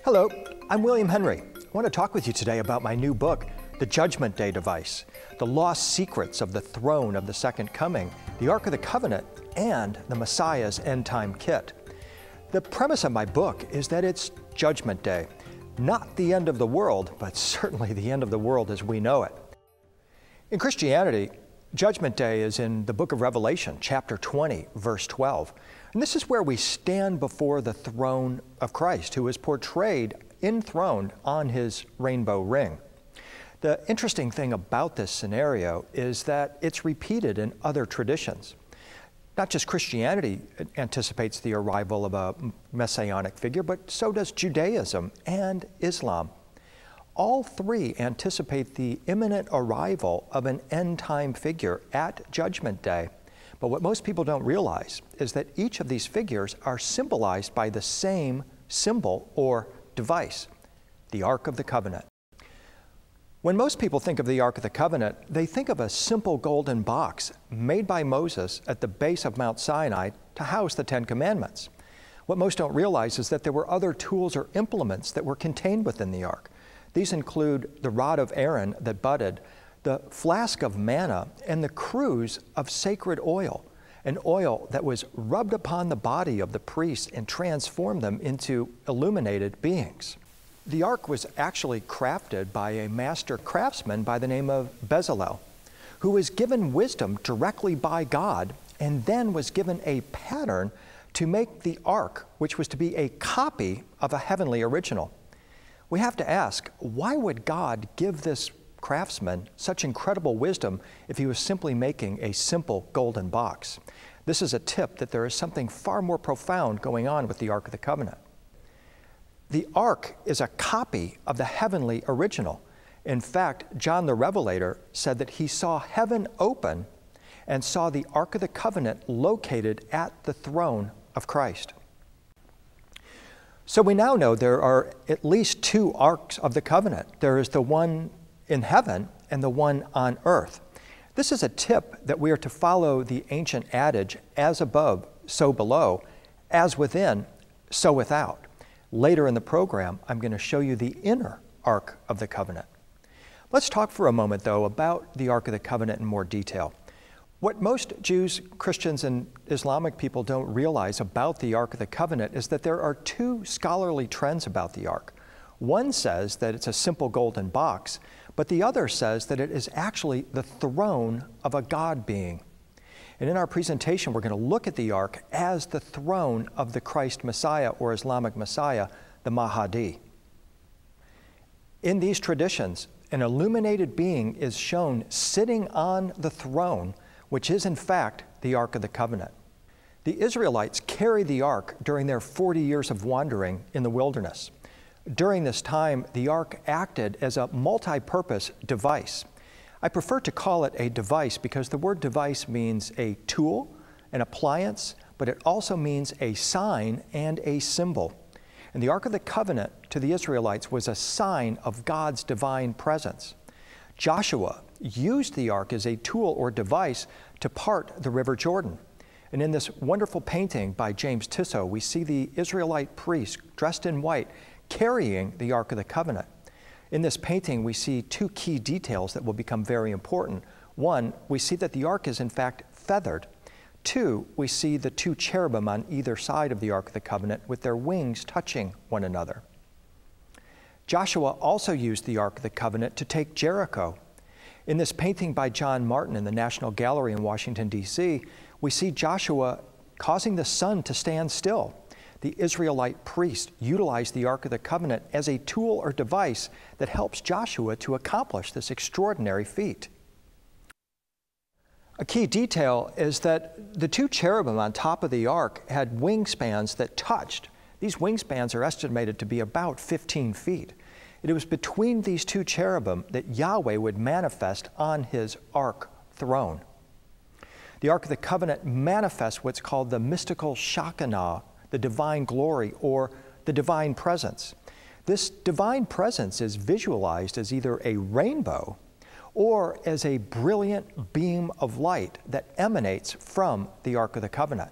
Hello, I'm William Henry. I want to talk with you today about my new book, The Judgment Day Device, The Lost Secrets of the Throne of the Second Coming, the Ark of the Covenant, and the Messiah's End Time Kit. The premise of my book is that it's Judgment Day, not the end of the world, but certainly the end of the world as we know it. In Christianity, Judgment Day is in the book of Revelation, chapter 20, verse 12. And this is where we stand before the throne of Christ, who is portrayed enthroned on his rainbow ring. The interesting thing about this scenario is that it's repeated in other traditions. Not just Christianity anticipates the arrival of a messianic figure, but so does Judaism and Islam. All three anticipate the imminent arrival of an end-time figure at Judgment Day. But what most people don't realize is that each of these figures are symbolized by the same symbol or device, the Ark of the Covenant. When most people think of the Ark of the Covenant, they think of a simple golden box made by Moses at the base of Mount Sinai to house the Ten Commandments. What most don't realize is that there were other tools or implements that were contained within the Ark. These include the rod of Aaron that budded, the flask of manna, and the cruse of sacred oil, an oil that was rubbed upon the body of the priests and transformed them into illuminated beings. The ark was actually crafted by a master craftsman by the name of Bezalel, who was given wisdom directly by God and then was given a pattern to make the ark, which was to be a copy of a heavenly original. We have to ask, why would God give this craftsman such incredible wisdom if he was simply making a simple golden box? This is a tip that there is something far more profound going on with the Ark of the Covenant. The Ark is a copy of the heavenly original. In fact, John the Revelator said that he saw heaven open and saw the Ark of the Covenant located at the throne of Christ. So we now know there are at least two Arks of the Covenant. There is the one in heaven and the one on earth. This is a tip that we are to follow the ancient adage, as above, so below, as within, so without. Later in the program, I'm going to show you the inner Ark of the Covenant. Let's talk for a moment, though, about the Ark of the Covenant in more detail. What most Jews, Christians, and Islamic people don't realize about the Ark of the Covenant is that there are two scholarly trends about the Ark. One says that it's a simple golden box, but the other says that it is actually the throne of a God being. And in our presentation, we're going to look at the Ark as the throne of the Christ Messiah, or Islamic Messiah, the Mahdi. In these traditions, an illuminated being is shown sitting on the throne, which is in fact the Ark of the Covenant. The Israelites carried the Ark during their 40 years of wandering in the wilderness. During this time, the Ark acted as a multi-purpose device. I prefer to call it a device because the word device means a tool, an appliance, but it also means a sign and a symbol. And the Ark of the Covenant to the Israelites was a sign of God's divine presence. Joshua used the ark as a tool or device to part the River Jordan. And in this wonderful painting by James Tissot, we see the Israelite priests dressed in white carrying the Ark of the Covenant. In this painting, we see two key details that will become very important. One, we see that the ark is in fact feathered. Two, we see the two cherubim on either side of the Ark of the Covenant with their wings touching one another. Joshua also used the Ark of the Covenant to take Jericho. In this painting by John Martin in the National Gallery in Washington, D.C., we see Joshua causing the sun to stand still. The Israelite priest utilized the Ark of the Covenant as a tool or device that helps Joshua to accomplish this extraordinary feat. A key detail is that the two cherubim on top of the ark had wingspans that touched. These wingspans are estimated to be about 15 feet. It was between these two cherubim that Yahweh would manifest on his ark throne. The Ark of the Covenant manifests what's called the mystical Shekinah, the divine glory, or the divine presence. This divine presence is visualized as either a rainbow or as a brilliant beam of light that emanates from the Ark of the Covenant.